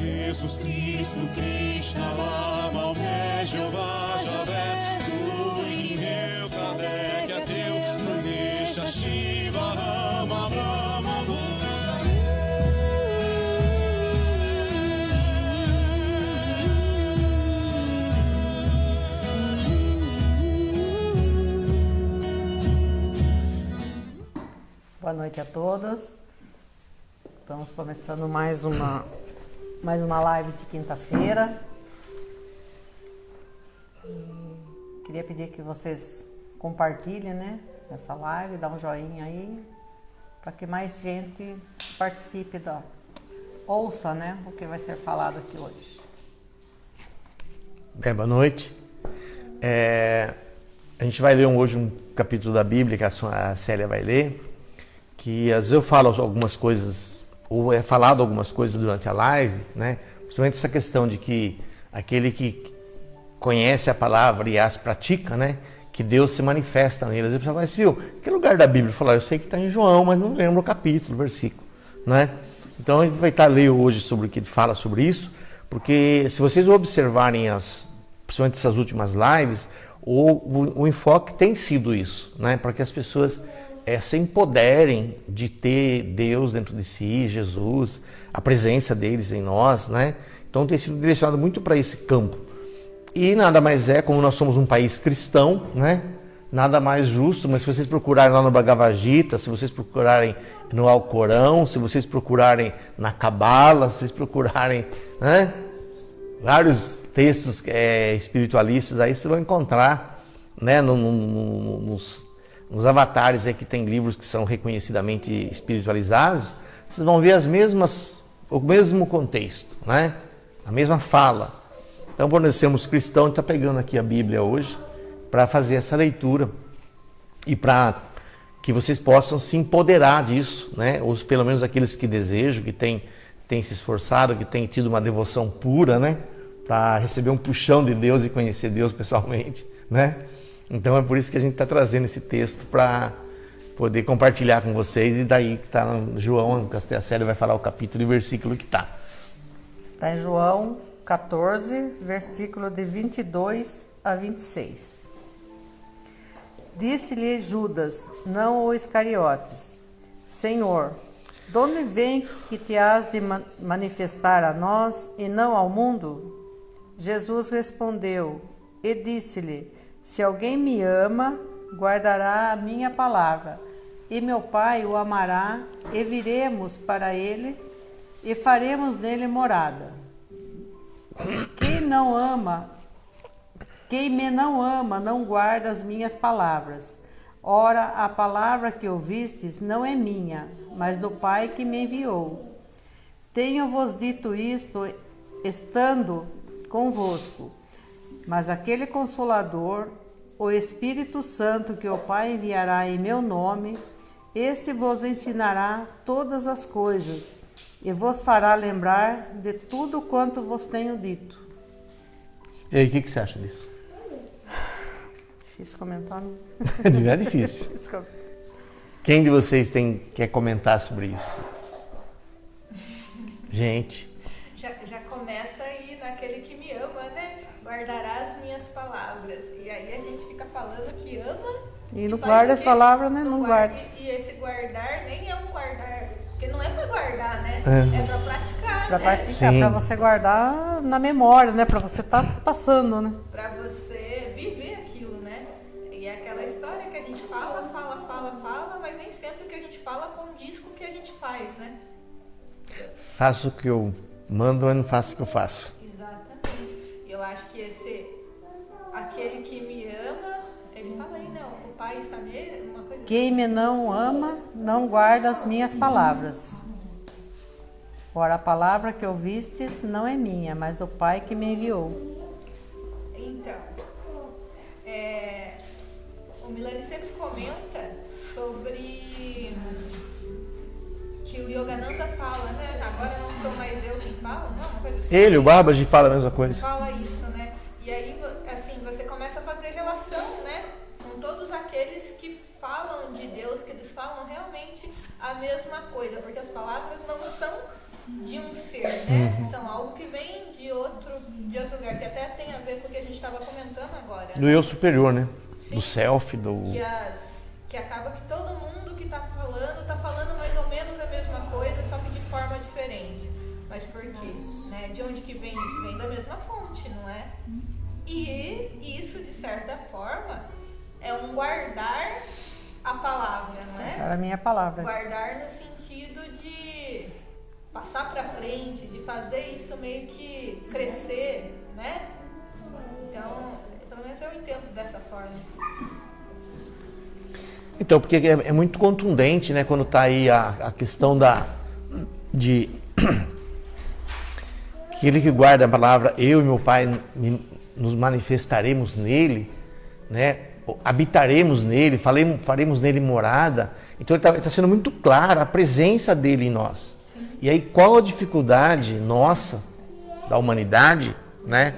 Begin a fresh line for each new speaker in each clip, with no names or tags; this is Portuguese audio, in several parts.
Jesus Cristo, Krishna, Lama, Omé, Jeová, Javé, Zulu, Inheu, Kardec, é teu, Ganesha, Shiva, Rama, Brahma,
Boa noite a todos. Estamos começando mais uma live de quinta-feira. Queria pedir que vocês compartilhem, né, essa live, dá um joinha aí, para que mais gente participe ouça, né, o que vai ser falado aqui hoje.
Boa noite. A gente vai ler hoje um capítulo da Bíblia que a Célia vai ler, que às vezes eu falo algumas coisas, ou é falado algumas coisas durante a live, né? Principalmente essa questão de que aquele que conhece a palavra e as pratica, né? Que Deus se manifesta nele. Às vezes a pessoa fala, mas viu, que lugar da Bíblia? Eu sei que está em João, mas não lembro o capítulo, o versículo, né? Então a gente vai estar lendo hoje sobre o que ele fala sobre isso, porque se vocês observarem principalmente essas últimas lives, o enfoque tem sido isso, né? Para que as pessoas se empoderem de ter Deus dentro de si, Jesus, a presença deles em nós, né? Então tem sido direcionado muito para esse campo. E nada mais como nós somos um país cristão, né? Nada mais justo, mas se vocês procurarem lá no Bhagavad Gita, se vocês procurarem no Alcorão, se vocês procurarem na Cabala, se vocês procurarem, né, vários textos espiritualistas, aí vocês vão encontrar, né, nos avatares que tem livros que são reconhecidamente espiritualizados, vocês vão ver o mesmo contexto, né? A mesma fala. Então, por nós sermos cristãos, a gente está pegando aqui a Bíblia hoje para fazer essa leitura e para que vocês possam se empoderar disso, né? Ou pelo menos aqueles que desejam, que têm se esforçado, que têm tido uma devoção pura, né? Para receber um puxão de Deus e conhecer Deus pessoalmente, né? Então é por isso que a gente está trazendo esse texto para poder compartilhar com vocês, e daí que está no João, a Célia vai falar o capítulo e versículo que está.
Está em João 14, versículo de 22 a 26. Disse-lhe Judas, não o Iscariotes, Senhor, de onde vem que te has de manifestar a nós e não ao mundo? Jesus respondeu e disse-lhe, se alguém me ama, guardará a minha palavra, e meu Pai o amará, e viremos para ele, e faremos nele morada. Quem me não ama, não guarda as minhas palavras. Ora, a palavra que ouvistes não é minha, mas do Pai que me enviou. Tenho-vos dito isto, estando convosco. Mas aquele Consolador, o Espírito Santo que o Pai enviará em meu nome, esse vos ensinará todas as coisas e vos fará lembrar de tudo quanto vos tenho dito.
E aí, o que você acha disso?
Difícil comentar, não?
Não é difícil. Quem de vocês quer comentar sobre isso? Gente.
Já começa aí naquele que me ama, né? Guardará as minhas palavras. E aí a gente fica falando que ama.
E não guarda as palavras, né? Não guarda.
E esse guardar nem é um guardar. Porque não é pra guardar, né? É pra praticar.
Pra
né?
praticar, pra você guardar na memória, né? Pra você estar passando, né?
Pra você viver aquilo, né? E é aquela história que a gente fala, mas nem sempre o que a gente fala condiz com o que a gente faz, né?
Faço o que eu mando, mas não faço o que eu faço.
Exatamente. Eu acho que aquele que me ama, ele fala aí, não, o Pai está nele, uma coisa.
Quem me não ama, não guarda as minhas palavras. Ora, a palavra que ouvistes não é minha, mas do Pai que me enviou.
Então, o Milani sempre comenta sobre que o Yogananda fala, né? Agora não sou mais eu quem fala, não? Uma coisa assim.
Ele, o Babaji, fala a mesma coisa.
Fala isso, né? E aí, assim, você começa a fazer relação, né? Com todos aqueles que falam de Deus, que eles falam realmente a mesma coisa, porque as palavras não são de um ser, né? São algo que
Do eu superior, né? Do self, do...
Que acaba que todo mundo que tá falando mais ou menos a mesma coisa, só que de forma diferente. Mas por quê? Né? De onde que vem isso? Vem da mesma fonte, não é? E isso, de certa forma, é um guardar a palavra, não é?
Era a minha palavra.
Guardar no sentido de passar para frente, de fazer isso meio que crescer, né? Então, pelo menos eu entendo dessa forma.
Então, porque é muito contundente, né? Quando está aí a questão de aquele que guarda a palavra, eu e meu Pai nos manifestaremos nele, né? Habitaremos nele, faremos nele morada. Então ele está sendo muito claro a presença dele em nós. E aí qual a dificuldade nossa, da humanidade, né?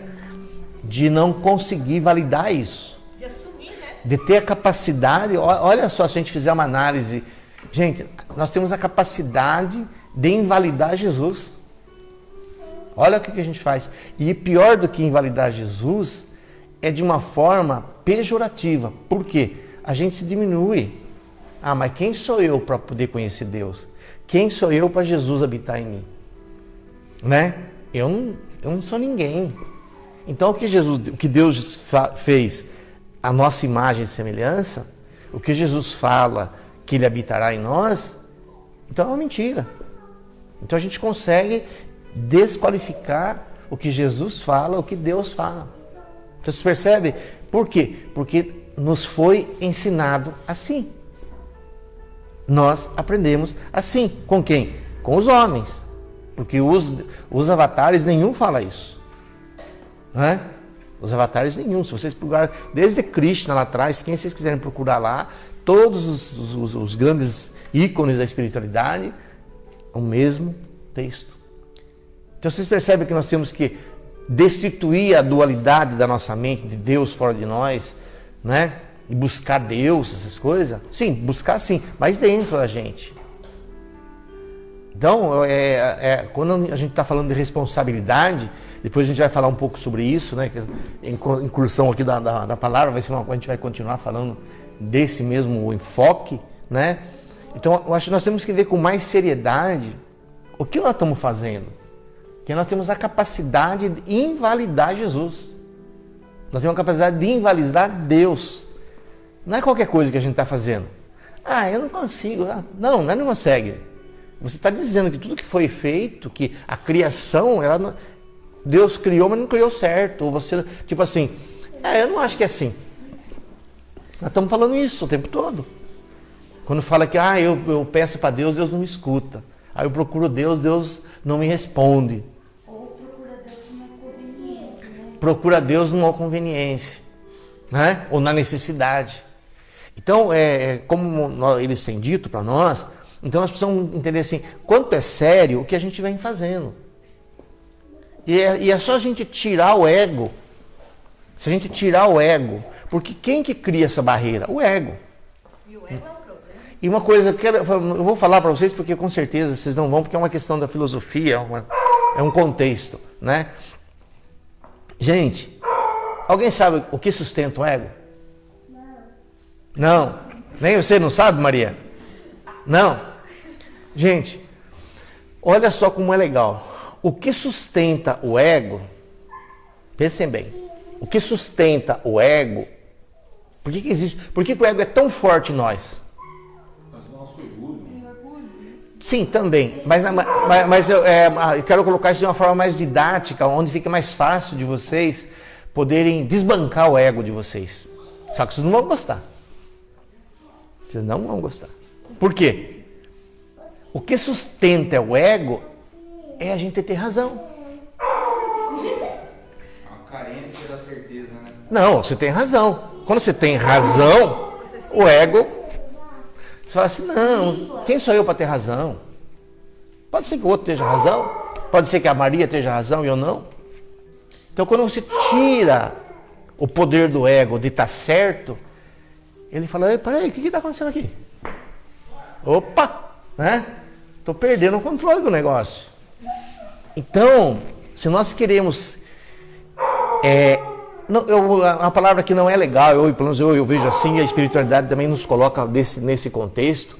De não conseguir validar isso.
De assumir, né?
De ter a capacidade, olha só, se a gente fizer uma análise, gente, nós temos a capacidade de invalidar Jesus. Olha o que a gente faz. E pior do que invalidar Jesus, é de uma forma pejorativa. Por quê? A gente se diminui. Ah, mas quem sou eu para poder conhecer Deus? Quem sou eu para Jesus habitar em mim? Né? Eu não sou ninguém. Então o que Deus fez, a nossa imagem e semelhança, o que Jesus fala que Ele habitará em nós, então é uma mentira. Então a gente consegue desqualificar o que Jesus fala, o que Deus fala. Então você percebe? Por quê? Porque nos foi ensinado assim. Nós aprendemos assim. Com quem? Com os homens. Porque os avatares, nenhum fala isso. Não é? Os avatares nenhum. Se vocês procurarem, desde Krishna lá atrás, quem vocês quiserem procurar lá, todos os grandes ícones da espiritualidade, o mesmo texto. Então vocês percebem que nós temos que destituir a dualidade da nossa mente, de Deus fora de nós, né? E buscar Deus, essas coisas. Sim, buscar sim, mas dentro da gente. Então, quando a gente está falando de responsabilidade, depois a gente vai falar um pouco sobre isso, né? Incursão aqui da palavra, a gente vai continuar falando desse mesmo enfoque, né? Então, eu acho que nós temos que ver com mais seriedade o que nós estamos fazendo. Que nós temos a capacidade de invalidar Jesus. Nós temos a capacidade de invalidar Deus. Não é qualquer coisa que a gente está fazendo. Ah, eu não consigo. Não consegue. Você está dizendo que tudo que foi feito, que a criação, Deus criou, mas não criou certo. Ou você, tipo assim, eu não acho que é assim. Nós estamos falando isso o tempo todo. Quando fala que eu peço para Deus, Deus não me escuta. Aí eu procuro Deus, Deus não me responde. Procura Deus numa conveniência, né? Ou na necessidade. Então, como eles têm dito para nós, então nós precisamos entender assim, quanto é sério o que a gente vem fazendo. E é só a gente tirar o ego. Se a gente tirar o ego, porque quem que cria essa barreira? O ego.
E o ego é um problema.
E uma coisa que eu vou falar para vocês, porque com certeza vocês não vão, porque é uma questão da filosofia, é um contexto, né? Gente, alguém sabe o que sustenta o ego? Não. Nem você não sabe, Maria? Não. Gente, olha só como é legal. O que sustenta o ego, pensem bem, o que sustenta o ego, por que existe? Por que o ego é tão forte em nós? Sim, também. Mas eu quero colocar isso de uma forma mais didática, onde fica mais fácil de vocês poderem desbancar o ego de vocês. Só que vocês não vão gostar. Vocês não vão gostar. Por quê? O que sustenta o ego é a gente ter razão.
A carência da certeza, né?
Não, você tem razão. Quando você tem razão, o ego... Você fala assim, não, quem sou eu para ter razão? Pode ser que o outro esteja razão, pode ser que a Maria esteja razão e eu não. Então quando você tira o poder do ego de estar certo, ele fala, peraí, o que está acontecendo aqui? Opa, né? Estou perdendo o controle do negócio. Então, se nós queremos A palavra que não é legal, pelo menos eu vejo assim, a espiritualidade também nos coloca nesse contexto,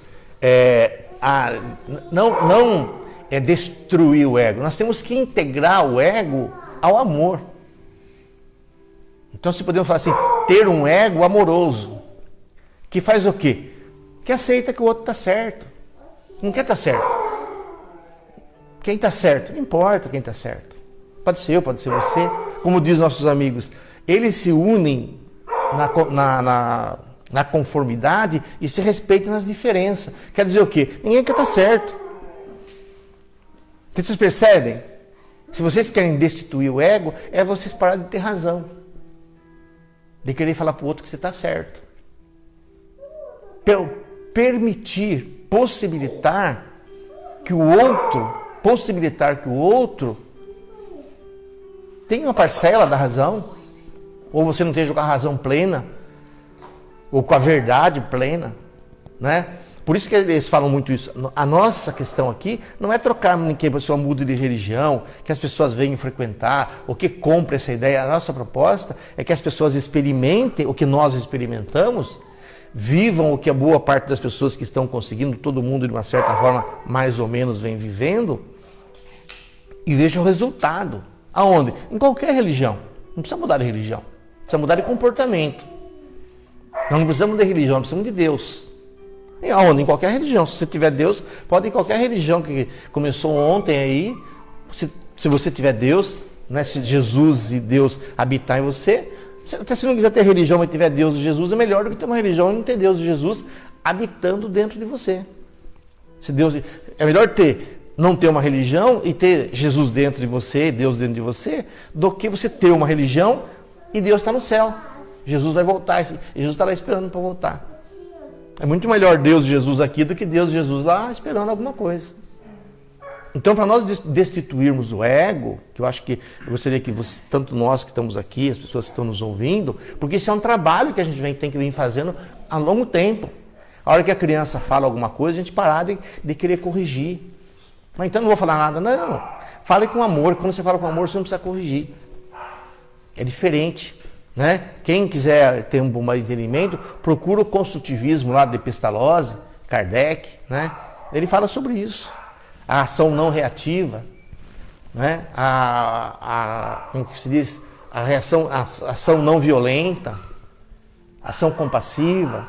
não é destruir o ego. Nós temos que integrar o ego ao amor. Então, se podemos falar assim, ter um ego amoroso, que faz o quê? Que aceita que o outro está certo. Não quer estar certo. Quem está certo? Não importa quem está certo. Pode ser eu, pode ser você. Como diz nossos amigos, eles se unem na conformidade e se respeitam nas diferenças. Quer dizer o quê? Ninguém quer estar certo. Vocês percebem? Se vocês querem destituir o ego, é vocês pararem de ter razão. De querer falar para o outro que você está certo. Permitir, possibilitar que o outro tenha uma parcela da razão, ou você não esteja com a razão plena, ou com a verdade plena, né? Por isso que eles falam muito isso. A nossa questão aqui não é trocar que a pessoa mude de religião, que as pessoas venham frequentar, ou que compre essa ideia. A nossa proposta é que as pessoas experimentem o que nós experimentamos, vivam o que a boa parte das pessoas que estão conseguindo, todo mundo de uma certa forma mais ou menos vem vivendo, e vejam o resultado. Aonde? Em qualquer religião. Não precisa mudar de religião, precisa mudar de comportamento. Nós não precisamos de religião, nós precisamos de Deus. E aonde? Em qualquer religião. Se você tiver Deus, pode ir em qualquer religião que começou ontem aí. Se você tiver Deus, né? Se Jesus e Deus habitar em você, até se não quiser ter religião, mas tiver Deus e Jesus, é melhor do que ter uma religião e não ter Deus e Jesus habitando dentro de você. É melhor não ter uma religião e ter Jesus dentro de você, Deus dentro de você, do que você ter uma religião e Deus está no céu. Jesus vai voltar, Jesus está lá esperando para voltar. É muito melhor Deus e Jesus aqui do que Deus e Jesus lá esperando alguma coisa. Então, para nós destituirmos o ego, que eu acho que eu gostaria que tanto nós que estamos aqui, as pessoas que estão nos ouvindo, porque isso é um trabalho que a gente tem que vir fazendo há longo tempo. A hora que a criança fala alguma coisa, a gente parar de querer corrigir. Mas então não vou falar nada. Não, fale com amor. Quando você fala com amor, você não precisa corrigir. É diferente. Né? Quem quiser ter um bom entendimento, procura o construtivismo lá de Pestalozzi, Kardec, né? Ele fala sobre isso. A ação não reativa, né? Como que se diz? A ação não violenta, ação compassiva.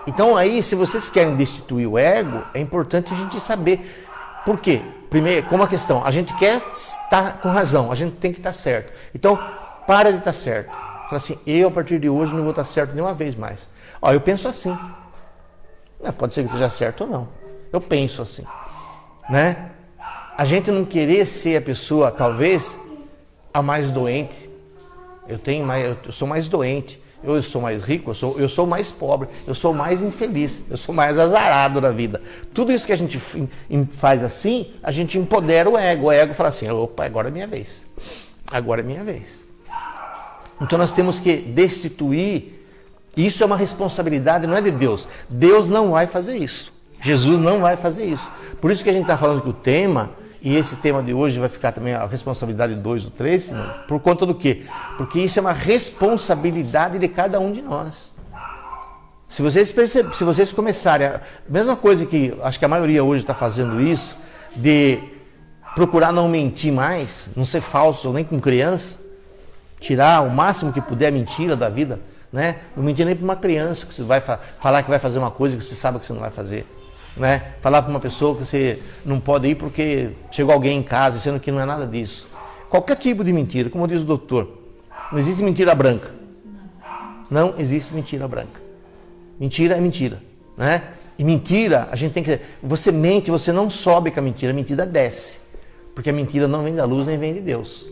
Então aí, se vocês querem destituir o ego, é importante a gente saber. Por quê? Primeiro, como a questão, a gente quer estar com razão, a gente tem que estar certo. Então, para de estar certo. Fala assim, eu a partir de hoje não vou estar certo nenhuma vez mais. Eu penso assim. Pode ser que esteja certo ou não. Eu penso assim. Né? A gente não querer ser a pessoa, talvez, a mais doente. Eu sou mais doente. Eu sou mais rico, eu sou mais pobre, eu sou mais infeliz, eu sou mais azarado na vida. Tudo isso que a gente faz assim, a gente empodera o ego. O ego fala assim, opa, agora é minha vez. Agora é minha vez. Então nós temos que destituir. Isso é uma responsabilidade, não é de Deus. Deus não vai fazer isso. Jesus não vai fazer isso. Por isso que a gente está falando que o tema, e esse tema de hoje vai ficar também a responsabilidade 2 ou 3, por conta do quê? Porque isso é uma responsabilidade de cada um de nós. Se vocês começarem, a mesma coisa que acho que a maioria hoje está fazendo isso, de procurar não mentir mais, não ser falso nem com criança, tirar o máximo que puder a mentira da vida, né? Não mentir nem para uma criança, que você vai falar que vai fazer uma coisa que você sabe que você não vai fazer. Né? Falar para uma pessoa que você não pode ir porque chegou alguém em casa, sendo que não é nada disso. Qualquer tipo de mentira, como diz o doutor, não existe mentira branca. Não existe mentira branca. Mentira é mentira, né? E mentira, a gente tem que... Você mente, você não sobe com a mentira desce. Porque a mentira não vem da luz, nem vem de Deus.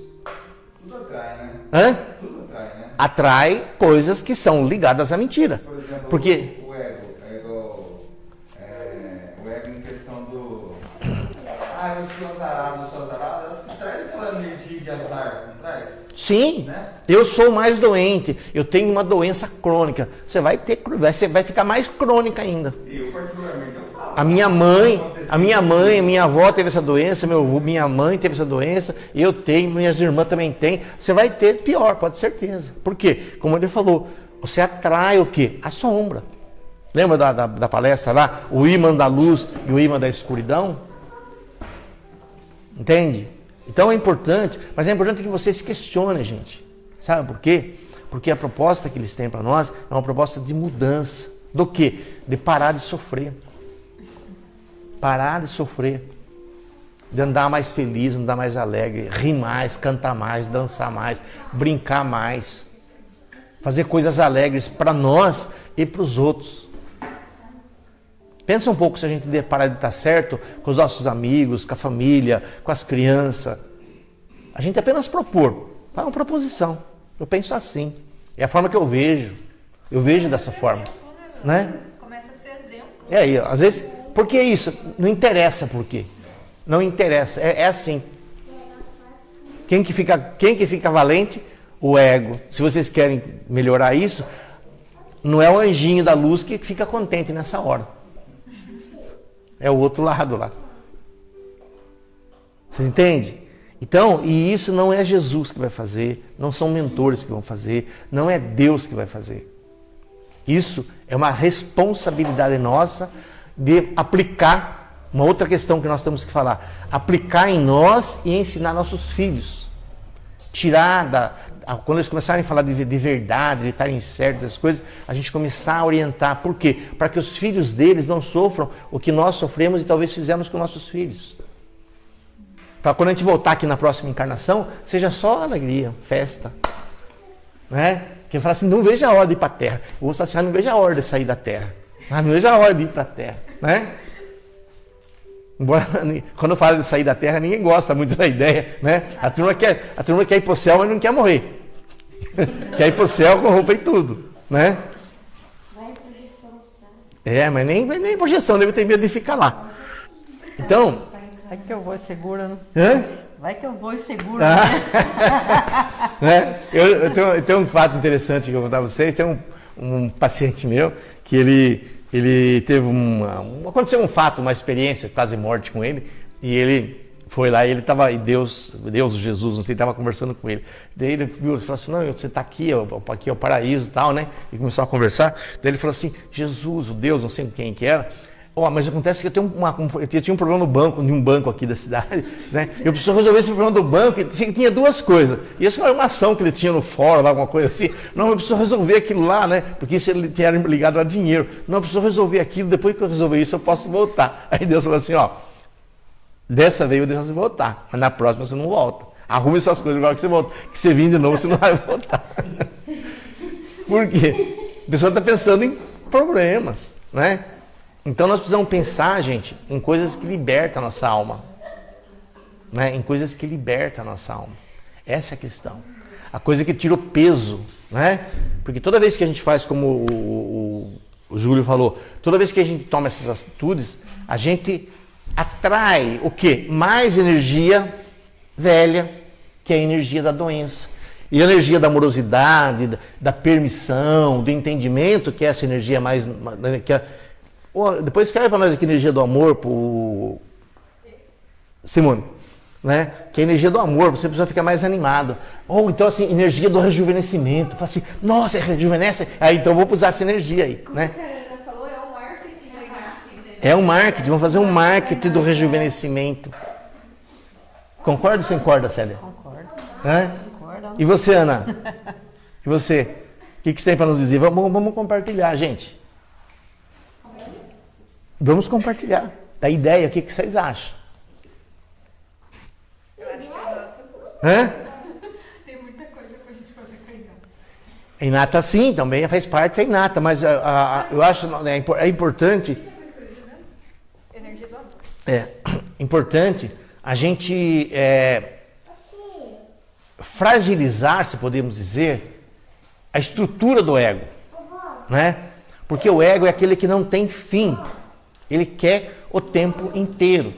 Tudo atrai, né?
Hã?
Tudo atrai, né?
Atrai coisas que são ligadas à mentira.
Por exemplo,
porque...
o ego em questão do... eu sou azarado, traz aquela energia de azar, não traz?
Sim,
né?
Eu sou mais doente, eu tenho uma doença crônica. Você vai ficar mais crônica ainda.
Eu particularmente, eu falo.
A minha mãe, A minha mãe, minha avó teve essa doença, meu avô, minha mãe teve essa doença, eu tenho, minhas irmãs também têm. Você vai ter pior, pode ter certeza. Por quê? Como ele falou, você atrai o quê? A sombra. Lembra da palestra lá? O ímã da luz e o ímã da escuridão? Entende? Então é importante, mas é importante que você se questione, gente. Sabe por quê? Porque a proposta que eles têm para nós é uma proposta de mudança. Do quê? De parar de sofrer. Parar de sofrer. De andar mais feliz, andar mais alegre, rir mais, cantar mais, dançar mais, brincar mais. Fazer coisas alegres para nós e para os outros. Pensa um pouco se a gente parar de estar certo com os nossos amigos, com a família, com as crianças. A gente apenas propor. Faz uma proposição. Eu penso assim. É a forma que eu vejo. Eu vejo dessa forma. Né?
Começa a ser exemplo.
Aí, às vezes, por que isso? Não interessa por quê. Não interessa. É assim. Quem que fica valente? O ego. Se vocês querem melhorar isso, não é o anjinho da luz que fica contente nessa hora. É o outro lado lá. Você entende? Então, e isso não é Jesus que vai fazer, não são mentores que vão fazer, não é Deus que vai fazer. Isso é uma responsabilidade nossa de aplicar, uma outra questão que nós temos que falar, aplicar em nós e ensinar nossos filhos. Tirar quando eles começarem a falar de verdade, de estarem certos das coisas, a gente começar a orientar. Por quê? Para que os filhos deles não sofram o que nós sofremos e talvez fizemos com nossos filhos. Para quando a gente voltar aqui na próxima encarnação, seja só alegria, festa. Né? Quem fala assim, não vejo a hora de ir para a Terra. Eu vou falar assim, não vejo a hora de sair da Terra. Não vejo a hora de ir para a Terra. Né? Embora, quando eu falo de sair da Terra, ninguém gosta muito da ideia. Né? A turma quer ir para o céu, mas não quer morrer. Quer ir para o céu com roupa e tudo. Né?
Vai em projeção astral.
Mas nem projeção, deve ter medo de ficar lá. Então...
Vai que eu vou segura, né?
Hã?
Vai que eu vou segura, né?
Né? Eu tenho um fato interessante que eu vou contar para vocês. Tem um paciente meu que ele teve aconteceu um fato, uma experiência, quase morte com ele, e ele foi lá e ele estava, e Deus, Jesus, não sei, estava conversando com ele. Daí ele viu, ele falou assim, não, você está aqui, aqui é o paraíso e tal, né? E começou a conversar. Daí ele falou assim, Jesus, o Deus, não sei quem que era, mas acontece que eu tinha um problema no banco, em um banco aqui da cidade, né? Eu preciso resolver esse problema do banco, e tinha duas coisas. E isso era uma ação que ele tinha no fórum, alguma coisa assim. Não, eu preciso resolver aquilo lá, né? Porque isso ele tinha ligado a dinheiro. Não, eu preciso resolver aquilo, depois que eu resolver isso, eu posso voltar. Aí Deus falou assim, dessa vez eu deixo você voltar, mas na próxima você não volta. Arrume suas coisas agora que você volta. Que você vir de novo, você não vai voltar. Por quê? A pessoa está pensando em problemas, né? Então nós precisamos pensar, gente, em coisas que libertam a nossa alma. Né? Em coisas que libertam a nossa alma. Essa é a questão. A coisa que tira o peso. Né? Porque toda vez que a gente faz como o Júlio falou, toda vez que a gente toma essas atitudes, a gente atrai o quê? Mais energia velha, que é a energia da doença. E a energia da amorosidade, da permissão, do entendimento, que é essa energia mais... Depois escreve para nós aqui a energia do amor, Simone, né? Que é a energia do amor, você precisa ficar mais animado. Ou então assim, energia do rejuvenescimento. Fala assim, nossa, rejuvenesce? Aí então eu vou usar essa energia aí, né?
Como a Ana falou, é o marketing.
É um marketing, vamos fazer um marketing do rejuvenescimento. Concorda ou você concorda, Célia?
Concordo.
Concordo. E você, Ana? E você? O que você tem para nos dizer? Vamos compartilhar, gente. Vamos compartilhar a ideia, o que vocês acham?
Tem muita coisa pra gente fazer com a Inata.
A Inata sim, também faz parte da Inata, mas eu acho é importante.
Energia do amor.
É importante a gente fragilizar, se podemos dizer, a estrutura do ego, né? Porque o ego é aquele que não tem fim. Ele quer o tempo inteiro.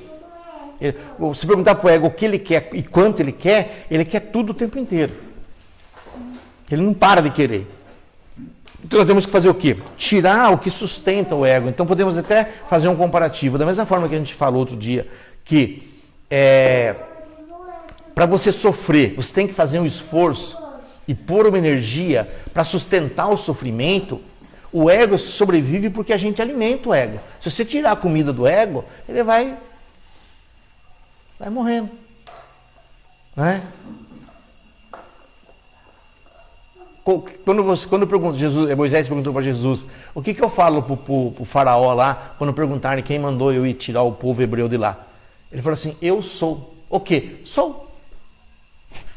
Se perguntar para o ego o que ele quer e quanto ele quer tudo o tempo inteiro. Ele não para de querer. Então nós temos que fazer o quê? Tirar o que sustenta o ego. Então podemos até fazer um comparativo. Da mesma forma que a gente falou outro dia, que para você sofrer, você tem que fazer um esforço e pôr uma energia para sustentar o sofrimento. O ego sobrevive porque a gente alimenta o ego. Se você tirar a comida do ego, ele vai morrendo. Né? Quando pergunta, Moisés perguntou para Jesus, o que eu falo para o faraó lá, quando perguntarem quem mandou eu ir tirar o povo hebreu de lá? Ele falou assim, eu sou. O quê? Sou.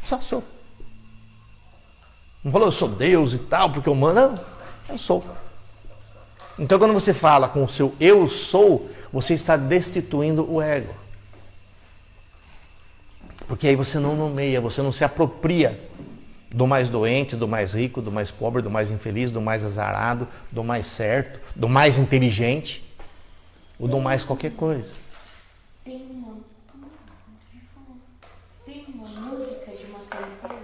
Só sou. Não falou, eu sou Deus e tal, porque eu mando. Não, eu sou. Então quando você fala com o seu eu sou, você está destituindo o ego. Porque aí você não nomeia, você não se apropria do mais doente, do mais rico, do mais pobre, do mais infeliz, do mais azarado, do mais certo, do mais inteligente, ou do mais qualquer coisa.
Tem uma música de uma cantora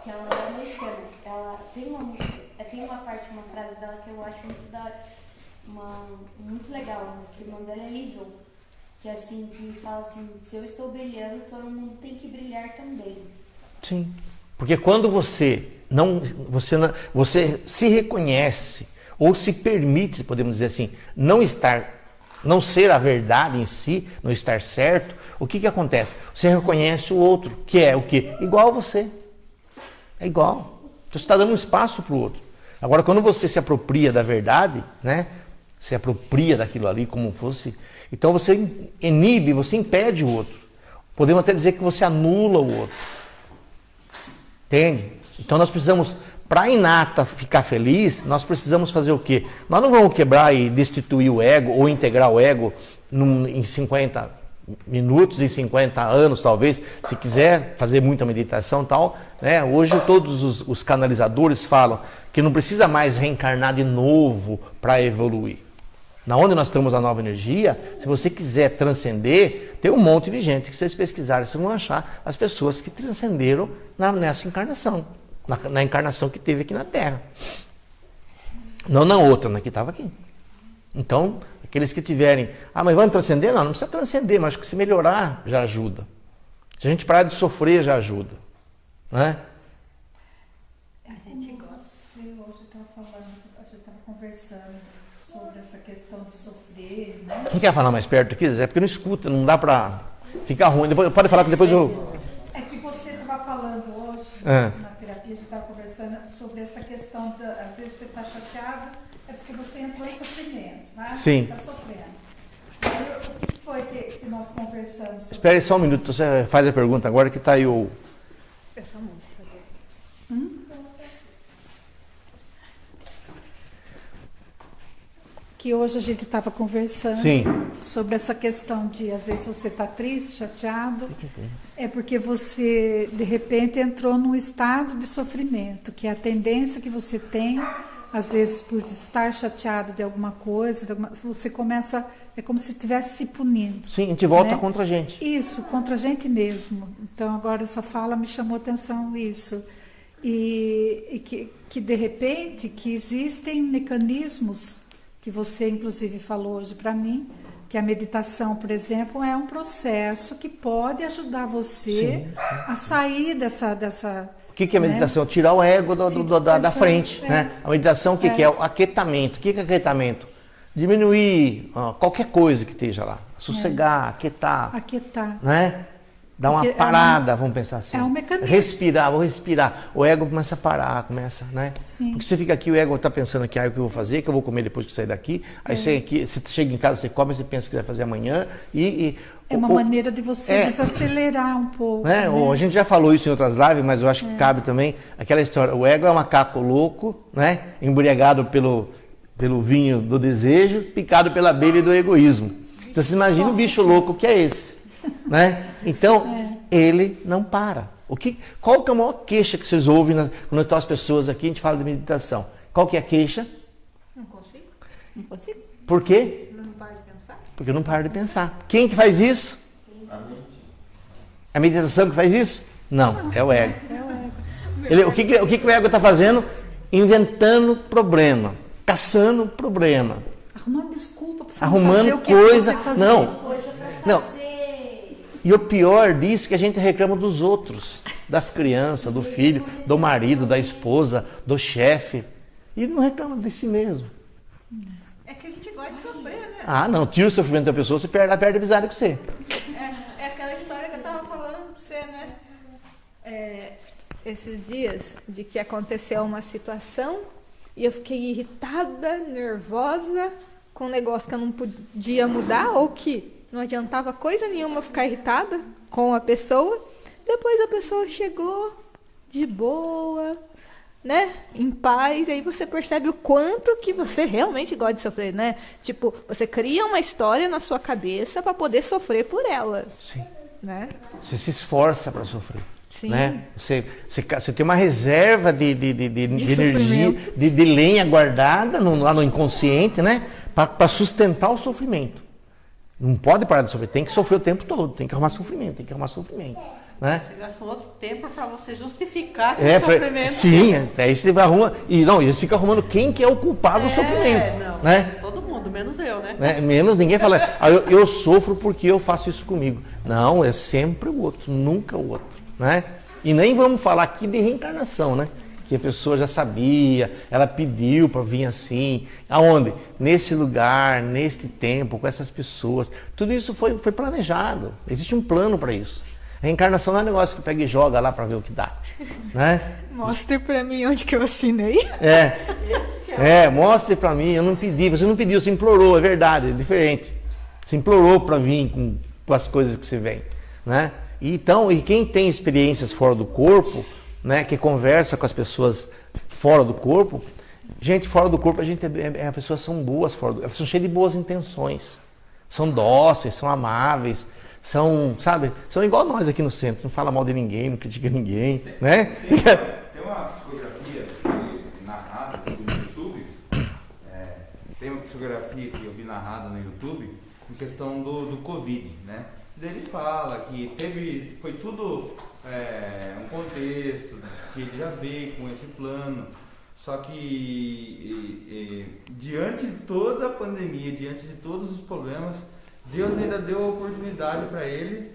que ela é americana. Ela tem uma música, tem uma parte, uma frase dela que eu acho muito legal, que o nome dela é Lizzo, que é assim, que fala assim, se eu estou brilhando, todo mundo tem que brilhar também.
Sim. Porque quando você se reconhece ou se permite, podemos dizer assim, não ser a verdade em si, não estar certo, o que acontece? Você reconhece o outro, que é o quê? Igual a você. É igual. Então você está dando um espaço para o outro. Agora, quando você se apropria da verdade, né? Se apropria daquilo ali como fosse, então você inibe, você impede o outro. Podemos até dizer que você anula o outro. Entende? Então nós precisamos, para a Inata ficar feliz, nós precisamos fazer o quê? Nós não vamos quebrar e destituir o ego ou integrar o ego em 50 minutos, em 50 anos talvez, se quiser fazer muita meditação e tal. Né? Hoje todos os canalizadores falam que não precisa mais reencarnar de novo para evoluir. Na onde nós estamos a nova energia, se você quiser transcender, tem um monte de gente que vocês pesquisarem, vocês vão achar as pessoas que transcenderam nessa encarnação, na encarnação que teve aqui na Terra. Não na outra, na que estava aqui. Então, aqueles que tiverem, mas vamos transcender? Não precisa transcender, mas acho que se melhorar já ajuda. Se a gente parar de sofrer, já ajuda. Né?
A gente gosta. Você hoje estava falando, a gente estava conversando sobre essa questão de sofrer, né?
Não quer falar mais perto aqui, Zé? Porque não escuta, não dá pra ficar ruim. Pode falar que depois eu...
É que você estava falando hoje, na terapia, a gente estava conversando sobre essa questão, às vezes você está chateado, é porque você entrou em sofrimento, né?
Sim.
Está sofrendo. Aí, o que foi que nós conversamos sobre?
Espera aí só um minuto, você faz a pergunta agora que está aí o...
Essa música.
Que hoje a gente estava conversando sobre essa questão de, às vezes, você está triste, chateado, é porque você, de repente, entrou num estado de sofrimento, que é a tendência que você tem, às vezes, por estar chateado de alguma coisa, você começa, é como se estivesse se punindo.
Sim, a gente volta,
né?
Contra a gente.
Isso, contra a gente mesmo. Então, agora, essa fala me chamou a atenção, isso. E que, de repente, que existem mecanismos que você, inclusive, falou hoje para mim, que a meditação, por exemplo, é um processo que pode ajudar você a sair dessa...
O que é meditação? Tirar o ego da frente. Né? A meditação, o que é? O aquietamento. O que é aquietamento? Diminuir qualquer coisa que esteja lá. Sossegar, aquietar.
Aquietar.
Né? Dar uma parada, vamos pensar assim.
É um mecanismo.
Respirar, vou respirar. O ego começa a parar, né?
Sim.
Porque você fica aqui, o ego está pensando aqui, o que eu vou fazer, que eu vou comer depois que sair daqui. Aí você chega em casa, você come, você pensa que vai fazer amanhã.
É uma maneira de você desacelerar um pouco.
Né?
Né?
A gente já falou isso em outras lives, mas eu acho que cabe também aquela história. O ego é um macaco louco, né? Embriagado pelo vinho do desejo, picado pela abelha do egoísmo. Então você imagina o bicho louco que é esse. Né? Então, ele não para. Qual que é a maior queixa que vocês ouvem quando estão as pessoas aqui, a gente fala de meditação? Qual que é a queixa?
Não consigo.
Não consigo.
Por quê?
Não paro de pensar.
Porque eu não paro de pensar. Quem que faz isso? A meditação que faz isso? Não, é o ego.
É o ego.
O que o ego está fazendo? inventando problema, caçando problema,
Arrumando desculpa para você
arrumando
fazer o que
coisa.
você fazer.
Não,
Coisa pra
não.
fazer.
E o pior disso é que a gente reclama dos outros, das crianças, do filho, do marido, da esposa, do chefe. E não reclama de si mesmo.
É que a gente gosta de sofrer, né?
Ah, não, tira o sofrimento da pessoa, você perde a amizade com você.
É aquela história que eu tava falando pra você, né? Esses dias de que aconteceu uma situação e eu fiquei irritada, nervosa com um negócio que eu não podia mudar ou que não adiantava coisa nenhuma eu ficar irritada com a pessoa. Depois a pessoa chegou de boa, né? Em paz, aí você percebe o quanto que você realmente gosta de sofrer, né? Tipo, você cria uma história na sua cabeça para poder sofrer por ela,
Sim.
né?
Você se esforça para sofrer.
Sim.
Né? Você tem uma reserva de energia,
sofrimento.
de lenha guardada lá no inconsciente, né? Para sustentar o sofrimento. Não pode parar de sofrer, tem que sofrer o tempo todo, tem que arrumar sofrimento, né?
Você gasta um outro tempo para você justificar aquele sofrimento.
Sim, aí você arruma. E eles ficam arrumando quem que é o culpado do sofrimento.
Não,
né?
todo mundo, menos eu, né?
Menos ninguém fala, eu sofro porque eu faço isso comigo. Não, é sempre o outro, nunca o outro. Né? E nem vamos falar aqui de reencarnação, né? Que a pessoa já sabia, ela pediu para vir assim. Aonde? Nesse lugar, neste tempo, com essas pessoas. Tudo isso foi planejado. Existe um plano para isso. A reencarnação não é um negócio que pega e joga lá para ver o que dá. Né?
Mostre pra mim onde que eu assinei.
Mostre para mim. Eu não pedi, você não pediu, você implorou, é verdade, é diferente. Você implorou para vir com as coisas que você vem. Né? E quem tem experiências fora do corpo, né, que conversa com as pessoas fora do corpo, gente fora do corpo, as pessoas são boas, elas são cheias de boas intenções, são dóceis, são amáveis, são igual nós aqui no centro, não fala mal de ninguém, não critica ninguém, né?
Tem uma psicografia narrada no YouTube, tem uma psicografia que eu vi narrada no YouTube, em questão do Covid, né? Ele fala que foi tudo um contexto, que ele já veio com esse plano, só que diante de toda a pandemia, diante de todos os problemas, Deus ainda deu a oportunidade para ele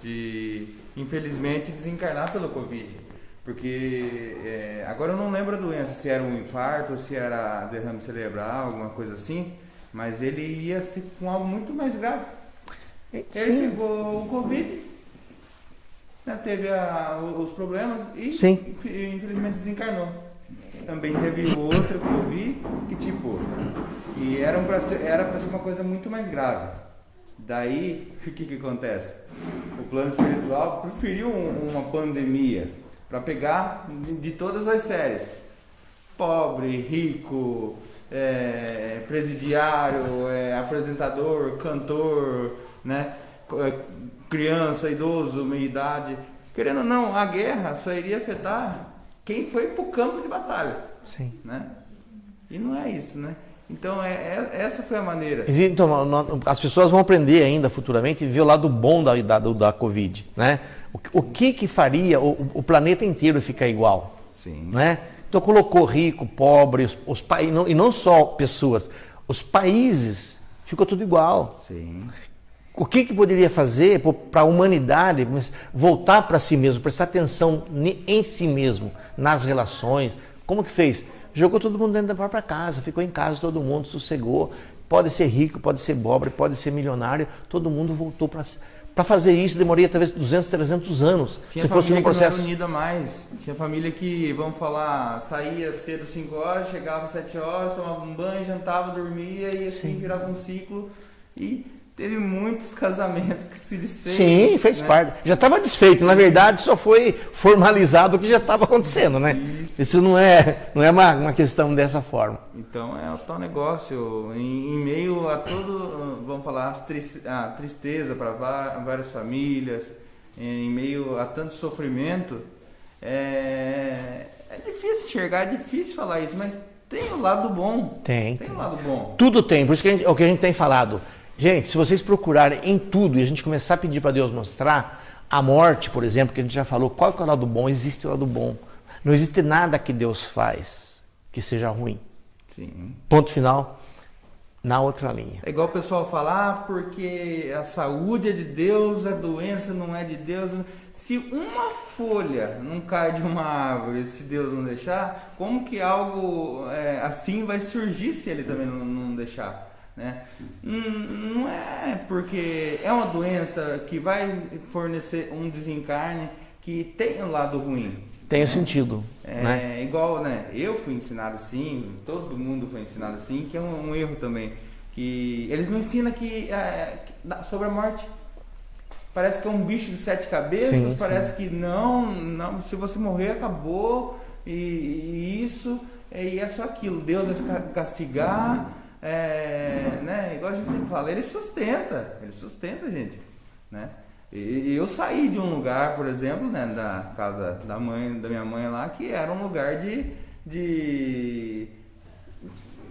de infelizmente desencarnar pelo Covid, porque agora eu não lembro a doença, se era um infarto, se era derrame cerebral, alguma coisa assim, mas ele ia ser com algo muito mais grave. Ele pegou o Covid, né, teve os problemas e infelizmente desencarnou. Também teve outro que eu vi que era para ser uma coisa muito mais grave. Daí, o que acontece? O plano espiritual preferiu uma pandemia para pegar de todas as séries. Pobre, rico, presidiário, apresentador, cantor, né? Criança, idoso, meia-idade. Querendo ou não, a guerra só iria afetar quem foi para o campo de batalha.
Sim.
Né? E não é isso, né? Então, essa foi a maneira.
Então, as pessoas vão aprender ainda futuramente e ver o lado bom da Covid, né? O que faria o planeta inteiro ficar igual?
Sim.
Né? Então, colocou rico, pobre, os países, e não só pessoas, os países, ficou tudo igual.
Sim.
O que poderia fazer para a humanidade voltar para si mesmo, prestar atenção em si mesmo, nas relações? Como que fez? Jogou todo mundo dentro da própria casa, ficou em casa, todo mundo sossegou. Pode ser rico, pode ser pobre, pode ser milionário, todo mundo voltou para fazer isso. Demoraria talvez 200, 300 anos, se fosse um processo.
Tinha família que não era unida mais. Tinha família que, vamos falar, saía cedo 5 horas, chegava às 7 horas, tomava um banho, jantava, dormia e assim virava um ciclo. E teve muitos casamentos que se desfez.
Sim, fez parte. Já estava desfeito, na verdade só foi formalizado o que já estava acontecendo, né? Isso não é uma questão dessa forma.
Então é o tal negócio, em meio a todo, vamos falar, a tristeza para várias famílias, em meio a tanto sofrimento, é difícil enxergar, é difícil falar isso, mas tem o lado bom. Tem o lado bom.
Tudo tem, por isso que é o que a gente tem falado. Gente, se vocês procurarem em tudo e a gente começar a pedir para Deus mostrar, a morte, por exemplo, que a gente já falou, qual que é o lado bom? Existe o lado bom. Não existe nada que Deus faz que seja ruim.
Sim.
Ponto final, na outra linha.
É igual o pessoal falar, porque a saúde é de Deus, a doença não é de Deus. Se uma folha não cai de uma árvore, se Deus não deixar, como que algo assim vai surgir se Ele também não deixar? Né? Não é porque é uma doença que vai fornecer um desencarne que tem um lado ruim.
Tem sentido. Né?
Igual, né? Eu fui ensinado assim, todo mundo foi ensinado assim, que é um erro também. Que eles não ensinam sobre a morte. Parece que é um bicho de 7 cabeças,
sim,
parece que não, se você morrer, acabou, e isso, e é só aquilo. Deus vai castigar, né? Igual a gente sempre fala, ele sustenta a gente, né? E eu saí de um lugar, por exemplo, né, da casa da minha mãe lá, que era um lugar de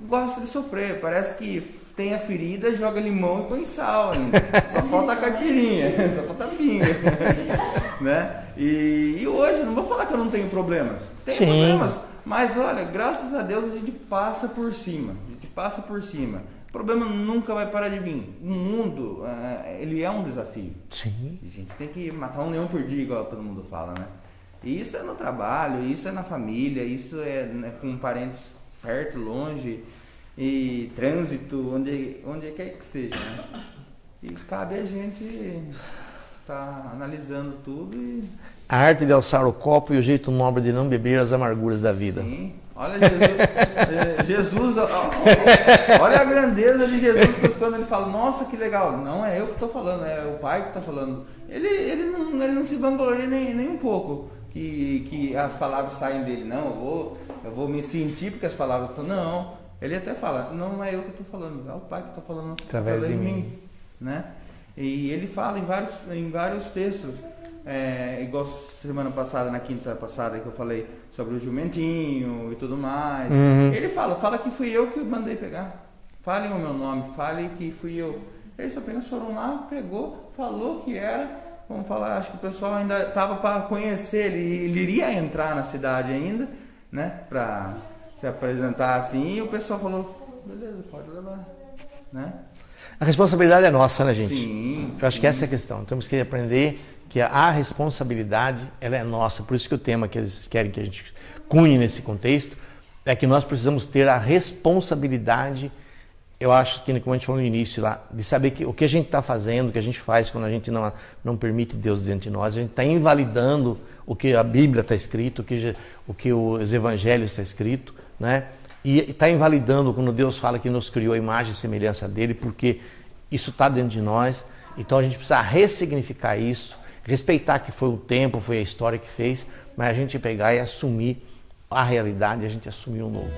gosto de sofrer. Parece que tem a ferida, joga limão e põe sal ainda. Só falta a caipirinha, só falta a pinga. Né? E hoje, não vou falar que eu não tenho problemas. Tenho problemas, mas olha, graças a Deus a gente passa por cima. O problema nunca vai parar de vir. O mundo, ele é um desafio.
Sim.
A gente tem que matar um leão por dia, igual todo mundo fala, né? E isso é no trabalho, isso é na família, isso é, né, com parentes perto, longe, e trânsito, onde quer que seja, né? E cabe a gente tá analisando tudo e...
A arte de alçar o copo e o jeito nobre de não beber as amarguras da vida.
Sim. Olha Jesus, olha a grandeza de Jesus quando ele fala, nossa, que legal. Não é eu que estou falando, é o Pai que está falando. Ele não se vangloria nem um pouco que as palavras saem dele. Não, eu vou me sentir porque as palavras estão... Não, ele até fala, não é eu que estou falando, é o Pai que está falando através de mim. Né? E ele fala em vários textos. Igual semana passada, na quinta passada que eu falei sobre o jumentinho e tudo mais. Ele fala que fui eu que mandei pegar. Falem o meu nome, falem que fui eu. Eles apenas foram lá, pegou, falou que era. Vamos falar, acho que o pessoal ainda estava para conhecer, ele iria entrar na cidade ainda, né, para se apresentar assim, e o pessoal falou, beleza, pode levar, né?
A responsabilidade é nossa, né, gente?
Sim.
Eu acho que essa é a questão. Temos que aprender que a responsabilidade ela é nossa. Por isso que o tema que eles querem que a gente cunhe nesse contexto é que nós precisamos ter a responsabilidade, eu acho que, como a gente falou no início lá, de saber que o que a gente está fazendo, o que a gente faz quando a gente não permite Deus diante de nós, a gente está invalidando o que a Bíblia está escrito, o que os Evangelhos está escrito, né? E está invalidando quando Deus fala que nos criou a imagem e semelhança dele, porque isso está dentro de nós. Então a gente precisa ressignificar isso, respeitar que foi o tempo, foi a história que fez, mas a gente pegar e assumir a realidade, a gente assumir o novo.